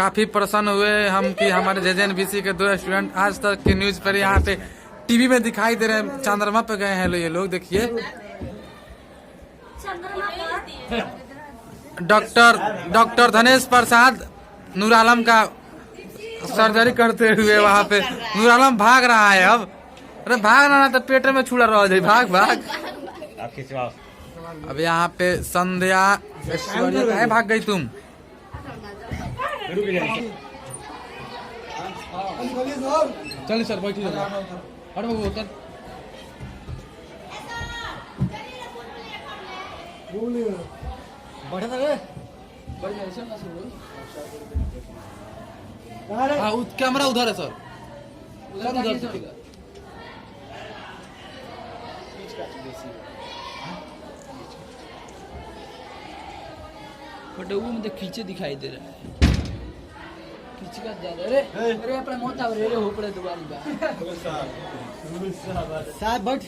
काफी प्रसन्न हुए हम कि हमारे JNBC के 2 स्टूडेंट आज तक की न्यूज पर यहाँ पे टीवी में दिखाई दे रहे हैं। चंद्रमा पे गए हैं ये लोग, देखिए। डॉक्टर धनेश प्रसाद नूर आलम का सर्जरी करते हुए वहाँ पे नूर आलम भाग रहा है। अब अरे भाग रहा तो पेट में छुड़ा रहा है, भाग भाग। अब यहाँ पे संध्या कहाँ भाग गई तुम? चलिए सर बैठिए। हाँ कैमरा उधर है सर, उधर से फोटो में तो खींचे दिखाई दे रहा है, खींच का ज्यादा। अरे अपना मौत आ रहे हो पड़े दोबारा साहब बैठ।